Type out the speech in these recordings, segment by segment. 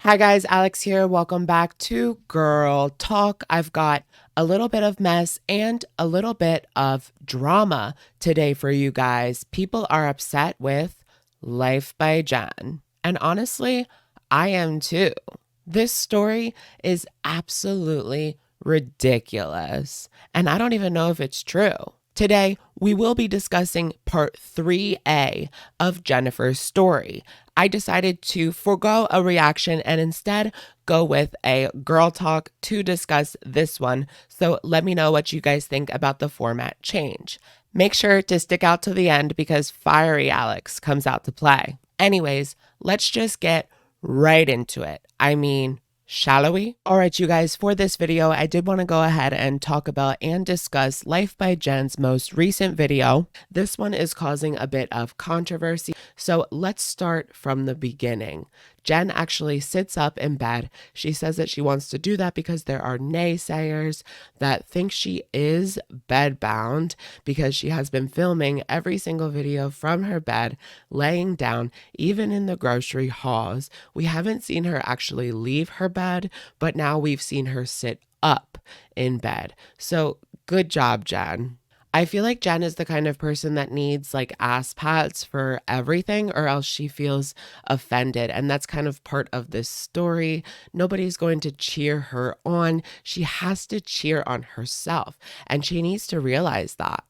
Hi guys, Alex here. Welcome back to Girl Talk. I've got a little bit of mess and a little bit of drama today for you guys. People are upset with Life by Jen. And honestly, I am too. This story is absolutely ridiculous. And I don't even know if it's true. Today, we will be discussing part 3A of Jennifer's story. I decided to forego a reaction and instead go with a girl talk to discuss this one. So let me know what you guys think about the format change. Make sure to stick out to the end because Fiery Alex comes out to play. Anyways, let's just get right into it. Shall we? All right, you guys, for this video, I did want to go ahead and talk about and discuss Life by Jen's most recent video. This one is causing a bit of controversy, so let's start from the beginning. Jen actually sits up in bed. She says that she wants to do that because there are naysayers that think she is bedbound because she has been filming every single video from her bed, laying down, even in the grocery hauls. We haven't seen her actually leave her bed, but now we've seen her sit up in bed. So good job, Jen. I feel like Jen is the kind of person that needs like ass pats for everything or else she feels offended. And that's kind of part of this story. Nobody's going to cheer her on. She has to cheer on herself. And she needs to realize that.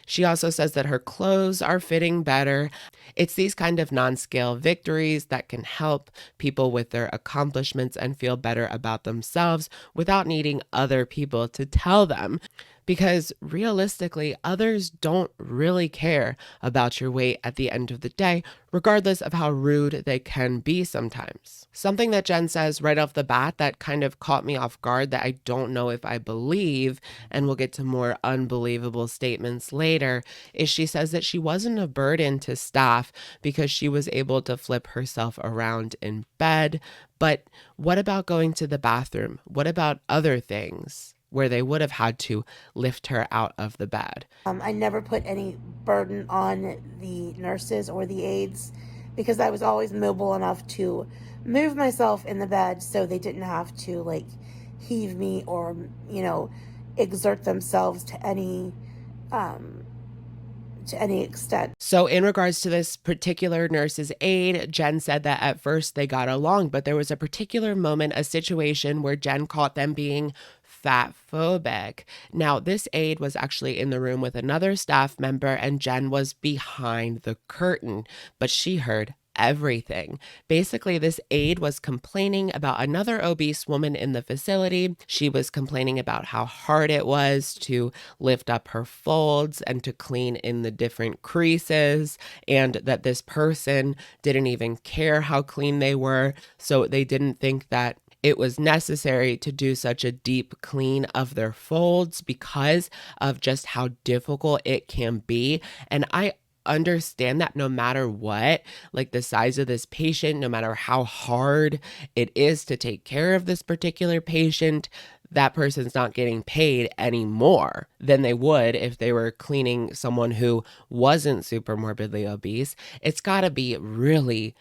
She also says that her clothes are fitting better. It's these kind of non-scale victories that can help people with their accomplishments and feel better about themselves without needing other people to tell them. Because realistically, others don't really care about your weight at the end of the day, regardless of how rude they can be sometimes. Something that Jen says right off the bat that kind of caught me off guard that I don't know if I believe, and we'll get to more unbelievable statements later, is she says that she wasn't a burden to staff because she was able to flip herself around in bed. But what about going to the bathroom? What about other things where they would have had to lift her out of the bed? I never put any burden on the nurses or the aides because I was always mobile enough to move myself in the bed so they didn't have to like heave me or, exert themselves um, to any extent. So, in regards to this particular nurse's aide, Jen said that at first they got along, but there was a particular moment, a situation where Jen caught them being fat phobic. Now, this aide was actually in the room with another staff member, and Jen was behind the curtain, but she heard everything. Basically, this aide was complaining about another obese woman in the facility. She was complaining about how hard it was to lift up her folds and to clean in the different creases, and that this person didn't even care how clean they were. So they didn't think that it was necessary to do such a deep clean of their folds because of just how difficult it can be. And I understand that no matter what, like the size of this patient, no matter how hard it is to take care of this particular patient, that person's not getting paid any more than they would if they were cleaning someone who wasn't super morbidly obese. It's got to be really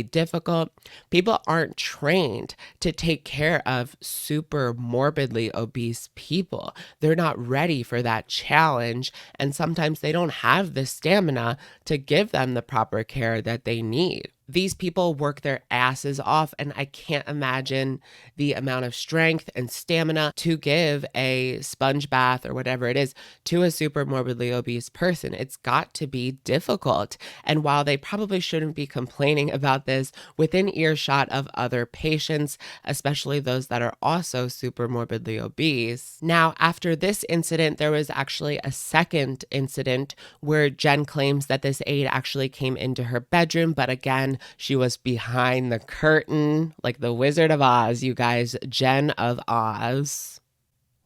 difficult. People aren't trained to take care of super morbidly obese people. They're not ready for that challenge, and sometimes they don't have the stamina to give them the proper care that they need. These people work their asses off, and I can't imagine the amount of strength and stamina to give a sponge bath or whatever it is to a super morbidly obese person. It's got to be difficult. And while they probably shouldn't be complaining about this within earshot of other patients, especially those that are also super morbidly obese. Now, after this incident, there was actually a second incident where Jen claims that this aide actually came into her bedroom, but again, she was behind the curtain, like the Wizard of Oz, you guys. Jen of Oz.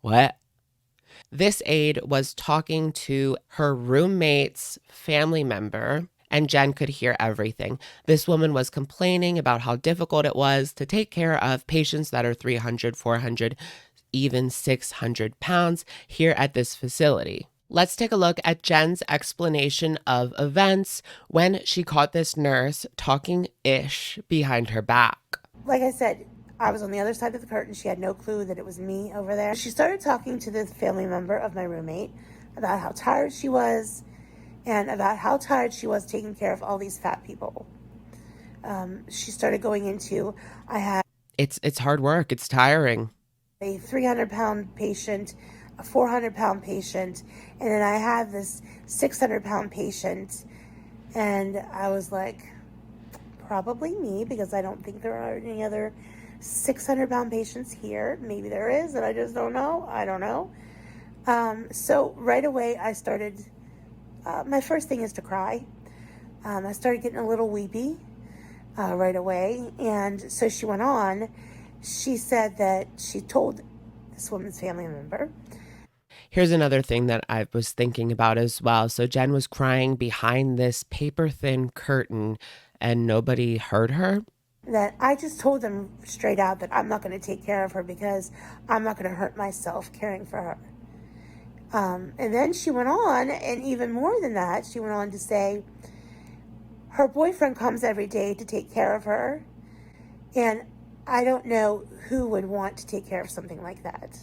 What? This aide was talking to her roommate's family member, and Jen could hear everything. This woman was complaining about how difficult it was to take care of patients that are 300, 400, even 600 pounds here at this facility. Let's take a look at Jen's explanation of events when she caught this nurse talking ish behind her back. Like I said, I was on the other side of the curtain. She had no clue that it was me over there. She started talking to the family member of my roommate about how tired she was and about how tired she was taking care of all these fat people. She started going into, I had It's hard work. It's tiring. a 300-pound patient, a 400-pound patient, and then I had this 600-pound patient. And I was like, probably me, because I don't think there are any other 600-pound patients here. Maybe there is, and I just don't know. I don't know. So right away, I started, my first thing is to cry. I started getting a little weepy right away. And so she went on. She said that she told this woman's family member. Here's another thing that I was thinking about as well. So Jen was crying behind this paper thin curtain and nobody heard her. That I just told them straight out that I'm not going to take care of her because I'm not going to hurt myself caring for her. And then she went on, and even more than that, she went on to say her boyfriend comes every day to take care of her. And I don't know who would want to take care of something like that.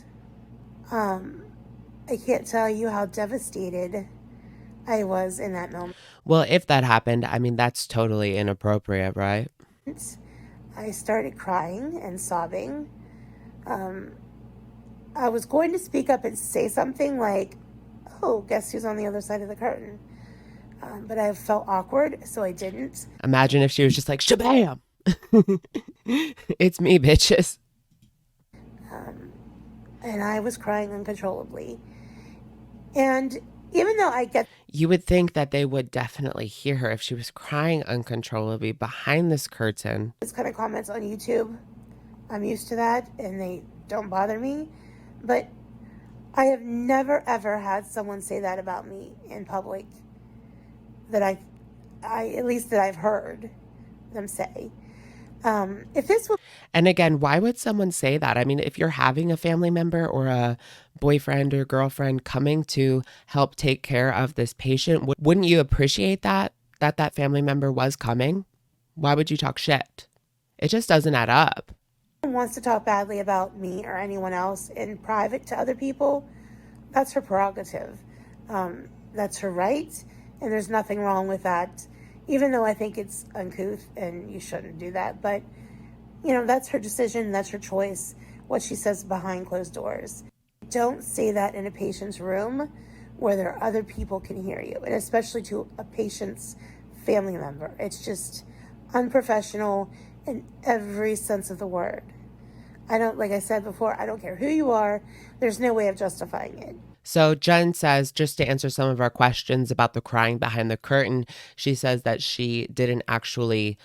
I can't tell you how devastated I was in that moment. Well, if that happened, I mean, that's totally inappropriate, right? I started crying and sobbing. I was going to speak up and say something like, oh, guess who's on the other side of the curtain? But I felt awkward, so I didn't. Imagine if she was just like, shabam! It's me, bitches. And I was crying uncontrollably. And even though I get You would think that they would definitely hear her if she was crying uncontrollably behind this curtain. these kind of comments on YouTube, I'm used to that and they don't bother me. But I have never ever had someone say that about me in public that I at least that I've heard them say. If this was And again, why would someone say that? I mean, if you're having a family member or a boyfriend or girlfriend coming to help take care of this patient, wouldn't you appreciate that family member was coming? Why would you talk shit? It just doesn't add up. wants to talk badly about me or anyone else in private to other people, that's her prerogative. That's her right, and there's nothing wrong with that, even though I think it's uncouth and you shouldn't do that. But, that's her decision, that's her choice, what she says behind closed doors. Don't say that in a patient's room where there are other people can hear you, and especially to a patient's family member. It's just unprofessional in every sense of the word. Like I said before, I don't care who you are. There's no way of justifying it. So Jen says, just to answer some of our questions about the crying behind the curtain, she says that she didn't actually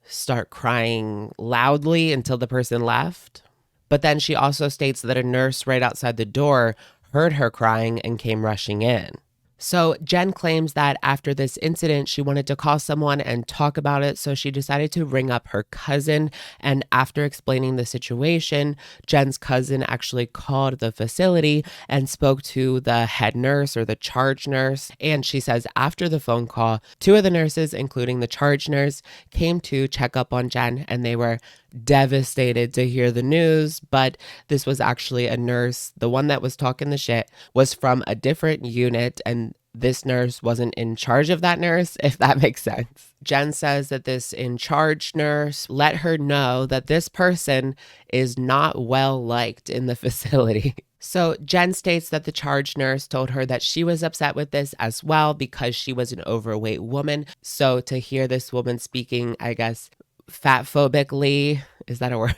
start crying loudly until the person left. But then she also states that a nurse right outside the door heard her crying and came rushing in. So Jen claims that after this incident, she wanted to call someone and talk about it. So she decided to ring up her cousin. And after explaining the situation, Jen's cousin actually called the facility and spoke to the head nurse or the charge nurse. And she says after the phone call, two of the nurses, including the charge nurse, came to check up on Jen, and they were devastated to hear the news. But this was actually a nurse. The one that was talking the shit was from a different unit, and this nurse wasn't in charge of that nurse, if that makes sense. Jen says that this in charge nurse let her know that this person is not well liked in the facility. So Jen states that the charge nurse told her that she was upset with this as well because she was an overweight woman. So to hear this woman speaking, I guess, fatphobically, is that a word?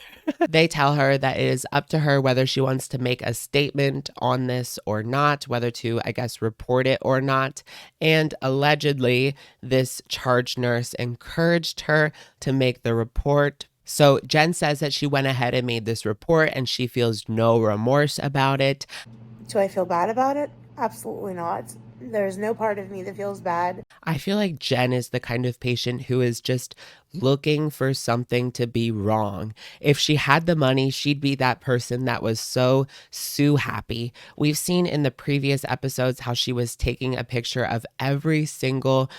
They tell her that it is up to her whether she wants to make a statement on this or not, whether to, I guess, report it or not. And allegedly, this charge nurse encouraged her to make the report. So Jen says that she went ahead and made this report and she feels no remorse about it. Do I feel bad about it? Absolutely not. There's no part of me that feels bad. I feel like Jen is the kind of patient who is just looking for something to be wrong. If she had the money, she'd be that person that was so sue happy. We've seen in the previous episodes how she was taking a picture of every single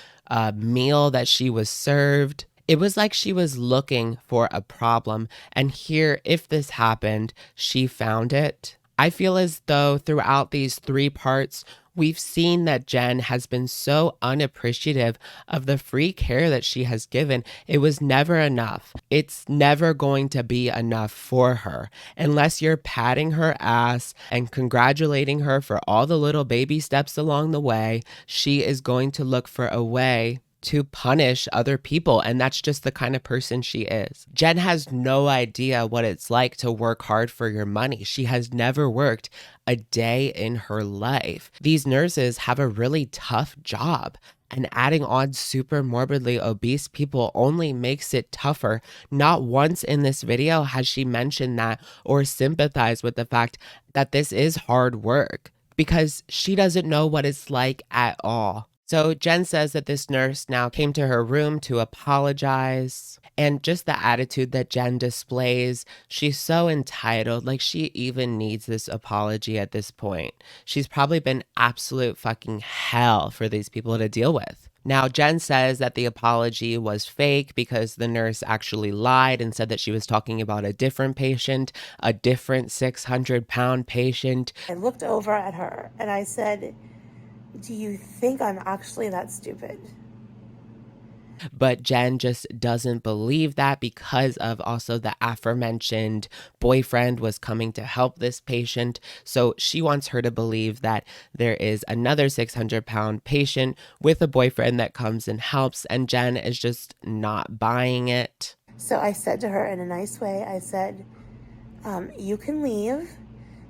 meal that she was served. It was like she was looking for a problem, and here, if this happened, she found it. I feel as though throughout these three parts, we've seen that Jen has been so unappreciative of the free care that she has given. It was never enough. It's never going to be enough for her unless you're patting her ass and congratulating her for all the little baby steps along the way. She is going to look for a way to punish other people. And that's just the kind of person she is. Jen has no idea what it's like to work hard for your money. She has never worked a day in her life. These nurses have a really tough job. And adding on super morbidly obese people only makes it tougher. Not once in this video has she mentioned that or sympathized with the fact that this is hard work, because she doesn't know what it's like at all. So Jen says that this nurse now came to her room to apologize, and just the attitude that Jen displays, she's so entitled, like she even needs this apology at this point. She's probably been absolute fucking hell for these people to deal with. Now, Jen says that the apology was fake because the nurse actually lied and said that she was talking about a different patient, a different 600-pound patient. I looked over at her and I said, "Do you think I'm actually that stupid?" But Jen just doesn't believe that because of also the aforementioned boyfriend was coming to help this patient. So she wants her to believe that there is another 600-pound patient with a boyfriend that comes and helps, and Jen is just not buying it. So I said to her in a nice way, I said, "You can leave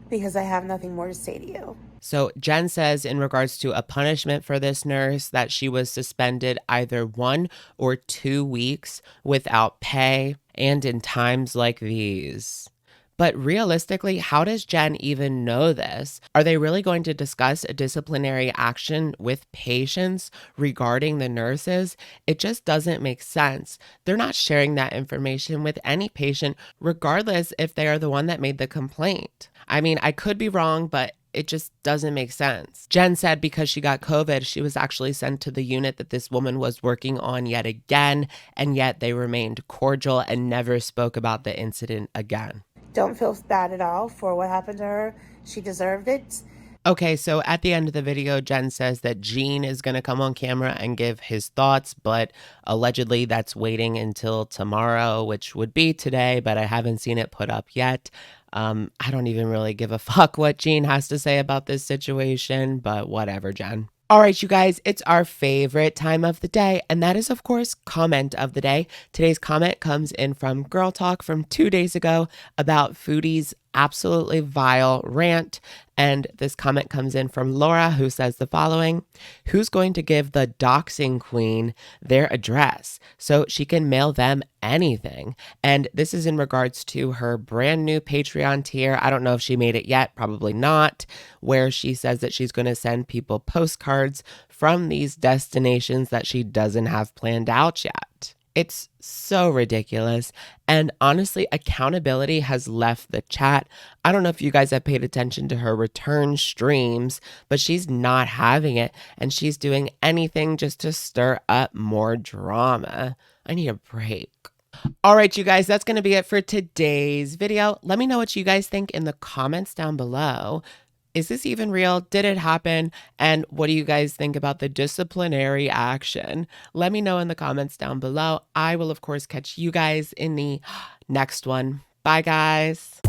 because I have nothing more to say to you." So Jen says in regards to a punishment for this nurse that she was suspended either 1 or 2 weeks without pay, and in times like these. But realistically, how does Jen even know this? Are they really going to discuss a disciplinary action with patients regarding the nurses? It just doesn't make sense. They're not sharing that information with any patient, regardless if they are the one that made the complaint. I mean, I could be wrong, but it just doesn't make sense. Jen said because she got COVID, she was actually sent to the unit that this woman was working on yet again, and yet they remained cordial and never spoke about the incident again. Don't feel bad at all for what happened to her. She deserved it. Okay, so at the end of the video, Jen says that Gene is going to come on camera and give his thoughts, but allegedly that's waiting until tomorrow, which would be today, but I haven't seen it put up yet. I don't even really give a fuck what Gene has to say about this situation, but whatever, Jen. All right, you guys, it's our favorite time of the day, and that is, of course, comment of the day. Today's comment comes in from Girl Talk from 2 days ago about Foodie's absolutely vile rant. And this comment comes in from Laura, who says the following: who's going to give the doxing queen their address so she can mail them anything? And this is in regards to her brand new Patreon tier. I don't know if she made it yet, probably not, where she says that she's going to send people postcards from these destinations that she doesn't have planned out yet. It's so ridiculous. And honestly, accountability has left the chat. I don't know if you guys have paid attention to her return streams, but she's not having it. And she's doing anything just to stir up more drama. I need a break. All right, you guys, that's going to be it for today's video. Let me know what you guys think in the comments down below. Is this even real? Did it happen? And what do you guys think about the disciplinary action? Let me know in the comments down below. I will, of course, catch you guys in the next one. Bye, guys.